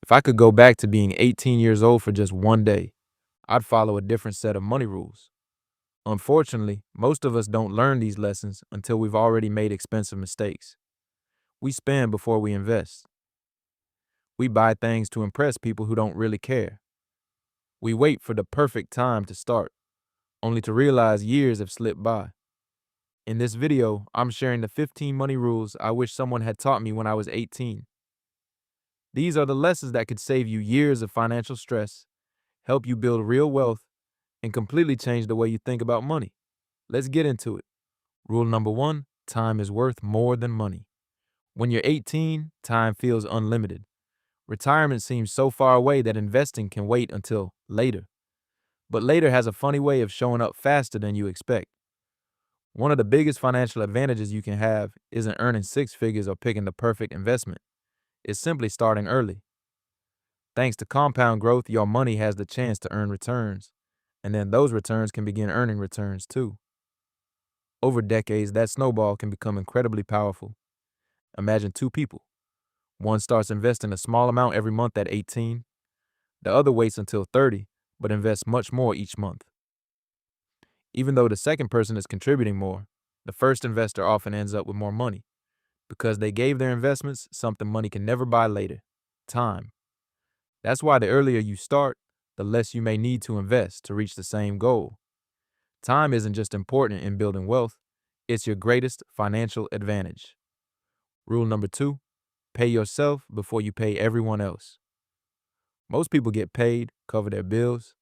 If I could go back to being 18 years old for just one day, I'd follow a different set of money rules. Unfortunately, most of us don't learn these lessons until we've already made expensive mistakes. We spend before we invest. We buy things to impress people who don't really care. We wait for the perfect time to start, only to realize years have slipped by. In this video, I'm sharing the 15 money rules I wish someone had taught me when I was 18. These are the lessons that could save you years of financial stress, help you build real wealth, and completely change the way you think about money. Let's get into it. Rule number one, time is worth more than money. When you're 18, time feels unlimited. Retirement seems so far away that investing can wait until later. But later has a funny way of showing up faster than you expect. One of the biggest financial advantages you can have isn't earning six figures or picking the perfect investment. It's simply starting early. Thanks to compound growth, your money has the chance to earn returns, and then those returns can begin earning returns too. Over decades, that snowball can become incredibly powerful. Imagine two people. One starts investing a small amount every month at 18. The other waits until 30, but invests much more each month. Even though the second person is contributing more, the first investor often ends up with more money because they gave their investments something money can never buy later: time. That's why the earlier you start, the less you may need to invest to reach the same goal. Time isn't just important in building wealth, it's your greatest financial advantage. Rule number two, pay yourself before you pay everyone else. Most people get paid, cover their bills,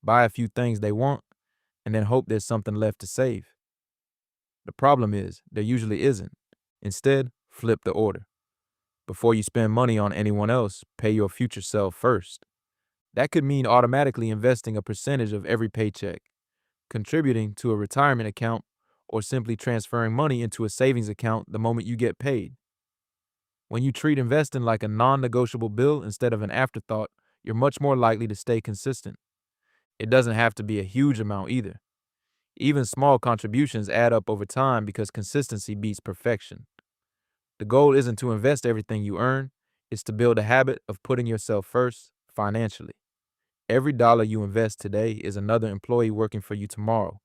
buy a few things they want, and then hope there's something left to save. The problem is, there usually isn't. Instead, flip the order. Before you spend money on anyone else, pay your future self first. That could mean automatically investing a percentage of every paycheck, contributing to a retirement account, or simply transferring money into a savings account the moment you get paid. When you treat investing like a non-negotiable bill instead of an afterthought, you're much more likely to stay consistent. It doesn't have to be a huge amount either. Even small contributions add up over time because consistency beats perfection. The goal isn't to invest everything you earn, it's to build a habit of putting yourself first financially. Every dollar you invest today is another employee working for you tomorrow,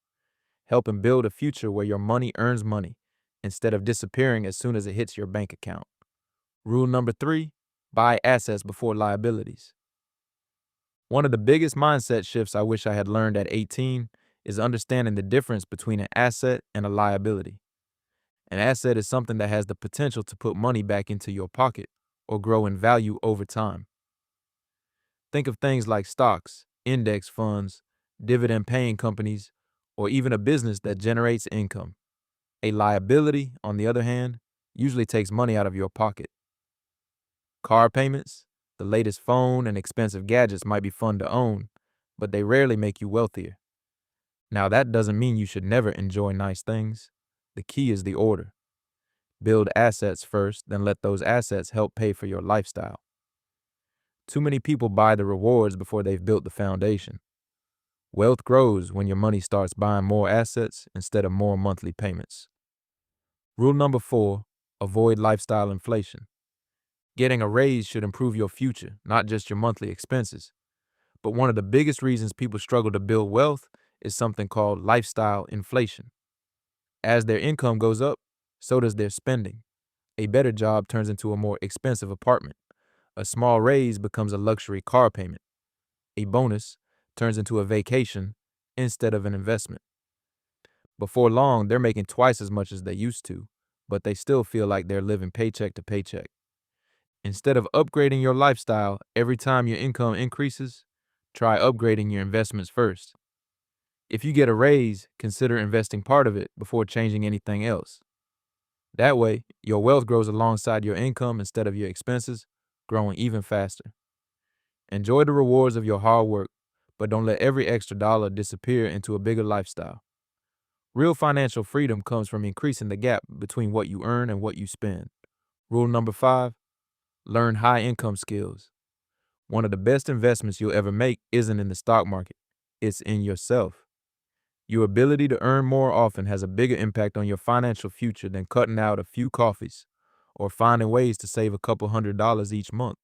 helping build a future where your money earns money instead of disappearing as soon as it hits your bank account. Rule number three, buy assets before liabilities. One of the biggest mindset shifts I wish I had learned at 18 is understanding the difference between an asset and a liability. An asset is something that has the potential to put money back into your pocket or grow in value over time. Think of things like stocks, index funds, dividend paying companies, or even a business that generates income. A liability, on the other hand, usually takes money out of your pocket. Car payments, the latest phone, and expensive gadgets might be fun to own, but they rarely make you wealthier. Now, that doesn't mean you should never enjoy nice things. The key is the order. Build assets first, then let those assets help pay for your lifestyle. Too many people buy the rewards before they've built the foundation. Wealth grows when your money starts buying more assets instead of more monthly payments. Rule number four, avoid lifestyle inflation. Getting a raise should improve your future, not just your monthly expenses. But one of the biggest reasons people struggle to build wealth is something called lifestyle inflation. As their income goes up, so does their spending. A better job turns into a more expensive apartment. A small raise becomes a luxury car payment. A bonus turns into a vacation instead of an investment. Before long, they're making twice as much as they used to, but they still feel like they're living paycheck to paycheck. Instead of upgrading your lifestyle every time your income increases, try upgrading your investments first. If you get a raise, consider investing part of it before changing anything else. That way, your wealth grows alongside your income instead of your expenses, growing even faster. Enjoy the rewards of your hard work, but don't let every extra dollar disappear into a bigger lifestyle. Real financial freedom comes from increasing the gap between what you earn and what you spend. Rule number five, learn high income skills. One of the best investments you'll ever make isn't in the stock market, it's in yourself. Your ability to earn more often has a bigger impact on your financial future than cutting out a few coffees or finding ways to save a couple $100s each month.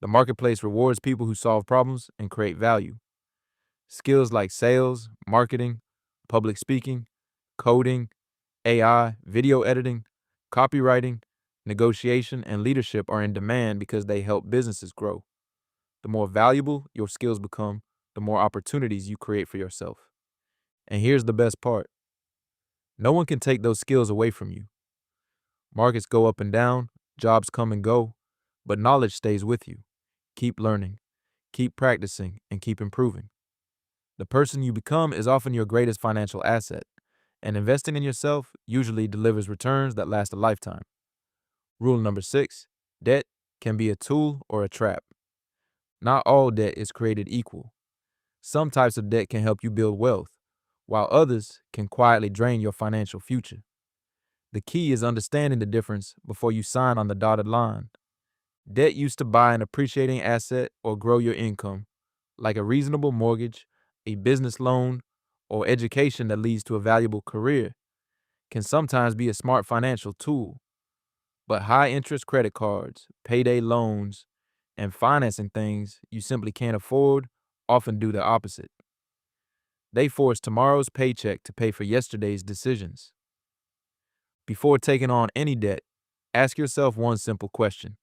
The marketplace rewards people who solve problems and create value. Skills like sales, marketing, public speaking, coding, AI, video editing, copywriting, negotiation, and leadership are in demand because they help businesses grow. The more valuable your skills become, the more opportunities you create for yourself. And here's the best part: no one can take those skills away from you. Markets go up and down, jobs come and go, but knowledge stays with you. Keep learning, keep practicing, and keep improving. The person you become is often your greatest financial asset, and investing in yourself usually delivers returns that last a lifetime. Rule number 6: debt can be a tool or a trap. Not all debt is created equal. Some types of debt can help you build wealth, while others can quietly drain your financial future. The key is understanding the difference before you sign on the dotted line. Debt used to buy an appreciating asset or grow your income, like a reasonable mortgage, a business loan, or education that leads to a valuable career, can sometimes be a smart financial tool. But high interest credit cards, payday loans, and financing things you simply can't afford often do the opposite. They force tomorrow's paycheck to pay for yesterday's decisions. Before taking on any debt, ask yourself one simple question: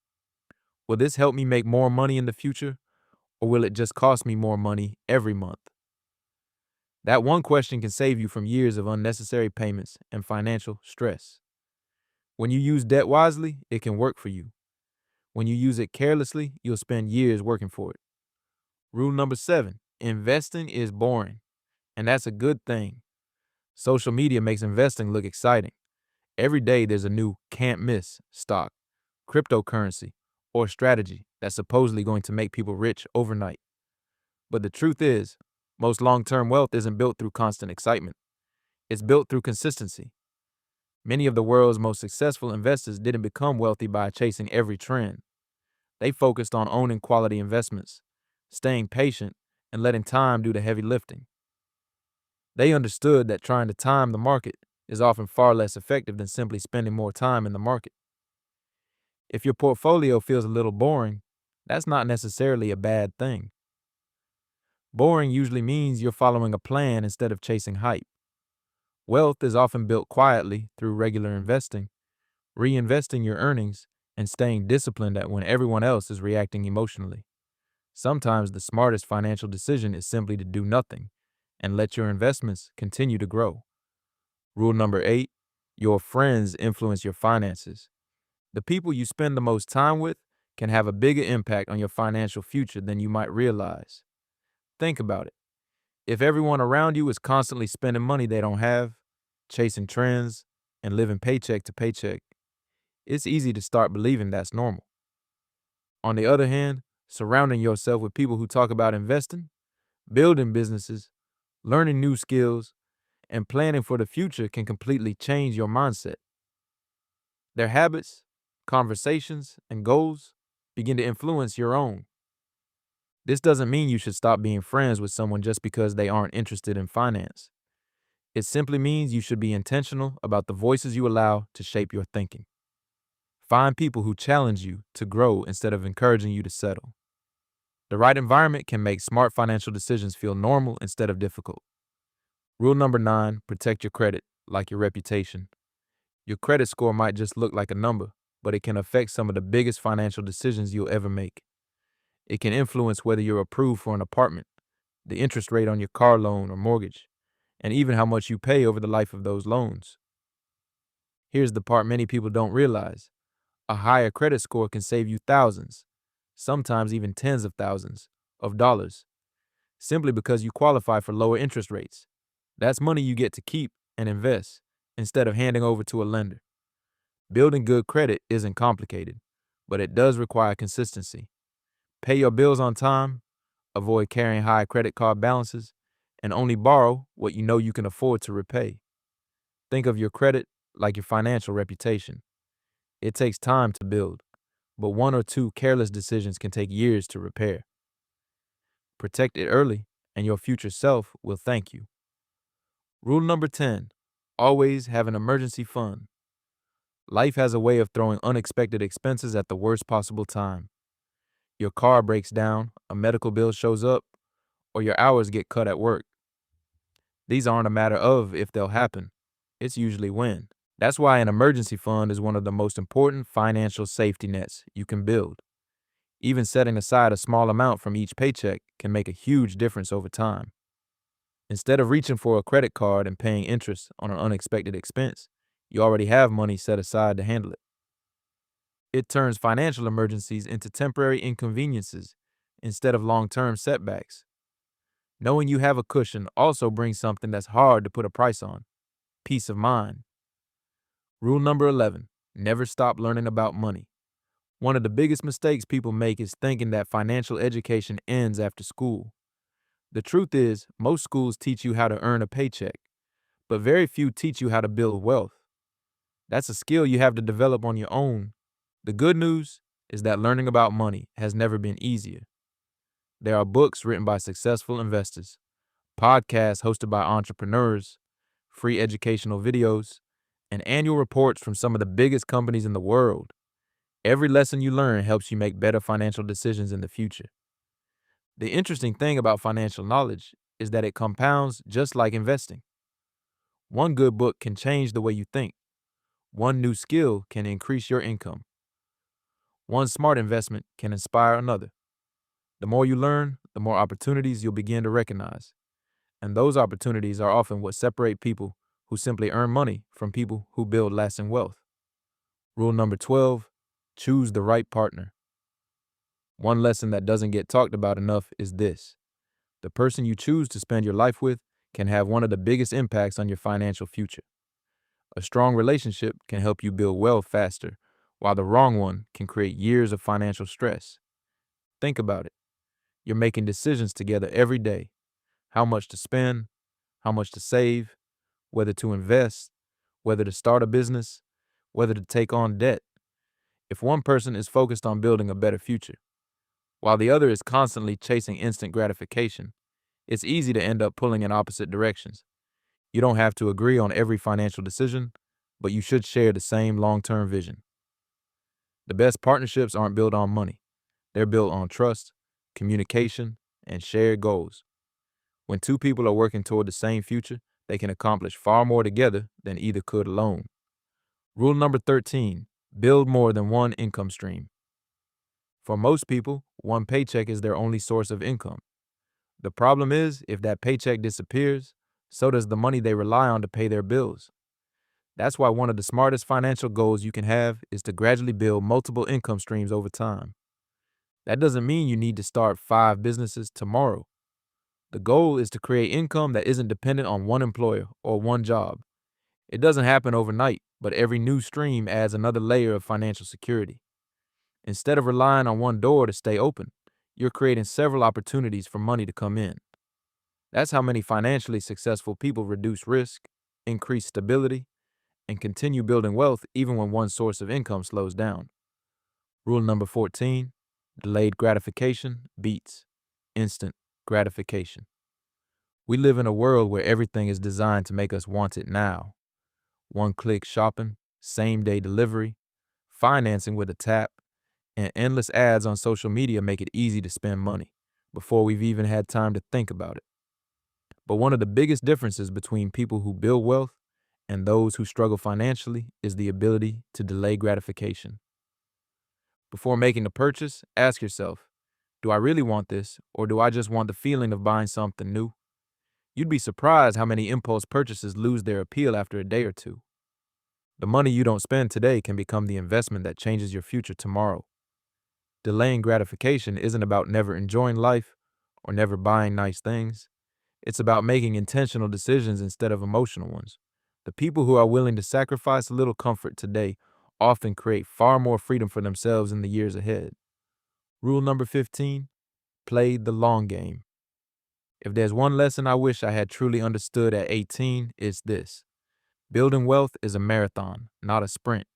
will this help me make more money in the future, or will it just cost me more money every month? That one question can save you from years of unnecessary payments and financial stress. When you use debt wisely, it can work for you. When you use it carelessly, you'll spend years working for it. Rule number 7: investing is boring, and that's a good thing. Social media makes investing look exciting. Every day there's a new can't miss stock, cryptocurrency, or strategy that's supposedly going to make people rich overnight. But the truth is, most long term wealth isn't built through constant excitement, it's built through consistency. Many of the world's most successful investors didn't become wealthy by chasing every trend. They focused on owning quality investments, staying patient, and letting time do the heavy lifting. They understood that trying to time the market is often far less effective than simply spending more time in the market. If your portfolio feels a little boring, that's not necessarily a bad thing. Boring usually means you're following a plan instead of chasing hype. Wealth is often built quietly through regular investing, reinvesting your earnings, and staying disciplined at when everyone else is reacting emotionally. Sometimes the smartest financial decision is simply to do nothing and let your investments continue to grow. Rule number 8: your friends influence your finances. The people you spend the most time with can have a bigger impact on your financial future than you might realize. Think about it. If everyone around you is constantly spending money they don't have, chasing trends, and living paycheck to paycheck, it's easy to start believing that's normal. On the other hand, surrounding yourself with people who talk about investing, building businesses, learning new skills, and planning for the future can completely change your mindset. Their habits, conversations, and goals begin to influence your own. This doesn't mean you should stop being friends with someone just because they aren't interested in finance. It simply means you should be intentional about the voices you allow to shape your thinking. Find people who challenge you to grow instead of encouraging you to settle. The right environment can make smart financial decisions feel normal instead of difficult. Rule number 9: protect your credit like your reputation. Your credit score might just look like a number, but it can affect some of the biggest financial decisions you'll ever make. It can influence whether you're approved for an apartment, the interest rate on your car loan or mortgage, and even how much you pay over the life of those loans. Here's the part many people don't realize: a higher credit score can save you thousands, sometimes even tens of thousands, of dollars, simply because you qualify for lower interest rates. That's money you get to keep and invest instead of handing over to a lender. Building good credit isn't complicated, but it does require consistency. Pay your bills on time, avoid carrying high credit card balances, and only borrow what you know you can afford to repay. Think of your credit like your financial reputation. It takes time to build, but one or two careless decisions can take years to repair. Protect it early, and your future self will thank you. Rule number 10: always have an emergency fund. Life has a way of throwing unexpected expenses at the worst possible time. Your car breaks down, a medical bill shows up, or your hours get cut at work. These aren't a matter of if they'll happen. It's usually when. That's why an emergency fund is one of the most important financial safety nets you can build. Even setting aside a small amount from each paycheck can make a huge difference over time. Instead of reaching for a credit card and paying interest on an unexpected expense, you already have money set aside to handle it. It turns financial emergencies into temporary inconveniences instead of long-term setbacks. Knowing you have a cushion also brings something that's hard to put a price on: peace of mind. Rule number 11: never stop learning about money. One of the biggest mistakes people make is thinking that financial education ends after school. The truth is, most schools teach you how to earn a paycheck, but very few teach you how to build wealth. That's a skill you have to develop on your own. The good news is that learning about money has never been easier. There are books written by successful investors, podcasts hosted by entrepreneurs, free educational videos, and annual reports from some of the biggest companies in the world. Every lesson you learn helps you make better financial decisions in the future. The interesting thing about financial knowledge is that it compounds just like investing. One good book can change the way you think. One new skill can increase your income. One smart investment can inspire another. The more you learn, the more opportunities you'll begin to recognize. And those opportunities are often what separate people who simply earn money from people who build lasting wealth. Rule number 12: choose the right partner. One lesson that doesn't get talked about enough is this: the person you choose to spend your life with can have one of the biggest impacts on your financial future. A strong relationship can help you build wealth faster, while the wrong one can create years of financial stress. Think about it. You're making decisions together every day: how much to spend, how much to save, whether to invest, whether to start a business, whether to take on debt. If one person is focused on building a better future, while the other is constantly chasing instant gratification, it's easy to end up pulling in opposite directions. You don't have to agree on every financial decision, but you should share the same long-term vision. The best partnerships aren't built on money. They're built on trust, communication, and shared goals. When two people are working toward the same future, they can accomplish far more together than either could alone. Rule number 13: build more than one income stream. For most people, one paycheck is their only source of income. The problem is, if that paycheck disappears, so does the money they rely on to pay their bills. That's why one of the smartest financial goals you can have is to gradually build multiple income streams over time. That doesn't mean you need to start 5 businesses tomorrow. The goal is to create income that isn't dependent on one employer or one job. It doesn't happen overnight, but every new stream adds another layer of financial security. Instead of relying on one door to stay open, you're creating several opportunities for money to come in. That's how many financially successful people reduce risk, increase stability, and continue building wealth even when one source of income slows down. Rule number 14: delayed gratification beats instant gratification. We live in a world where everything is designed to make us want it now. One-click shopping, same-day delivery, financing with a tap, and endless ads on social media make it easy to spend money before we've even had time to think about it. But one of the biggest differences between people who build wealth and those who struggle financially is the ability to delay gratification. Before making a purchase, ask yourself, do I really want this, or do I just want the feeling of buying something new? You'd be surprised how many impulse purchases lose their appeal after a day or two. The money you don't spend today can become the investment that changes your future tomorrow. Delaying gratification isn't about never enjoying life or never buying nice things. It's about making intentional decisions instead of emotional ones. The people who are willing to sacrifice a little comfort today often create far more freedom for themselves in the years ahead. Rule number 15: play the long game. If there's one lesson I wish I had truly understood at 18, it's this: building wealth is a marathon, not a sprint.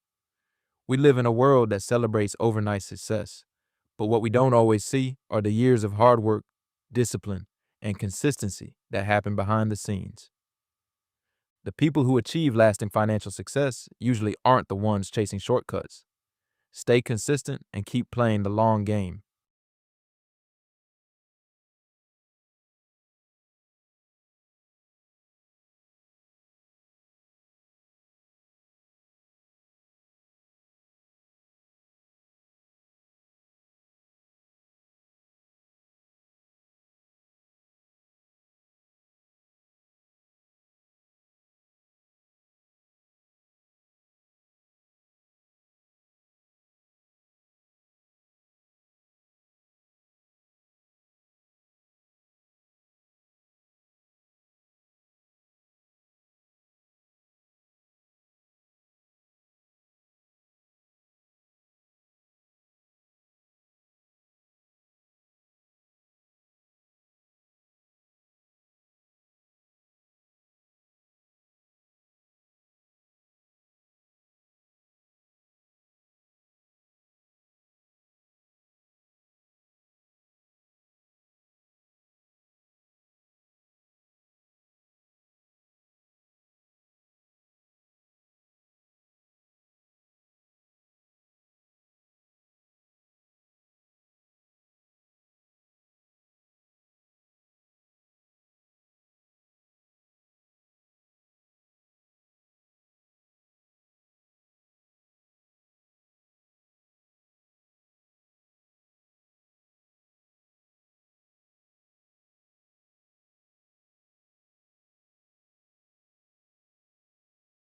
We live in a world that celebrates overnight success, but what we don't always see are the years of hard work, discipline, and consistency that happen behind the scenes. The people who achieve lasting financial success usually aren't the ones chasing shortcuts. Stay consistent and keep playing the long game.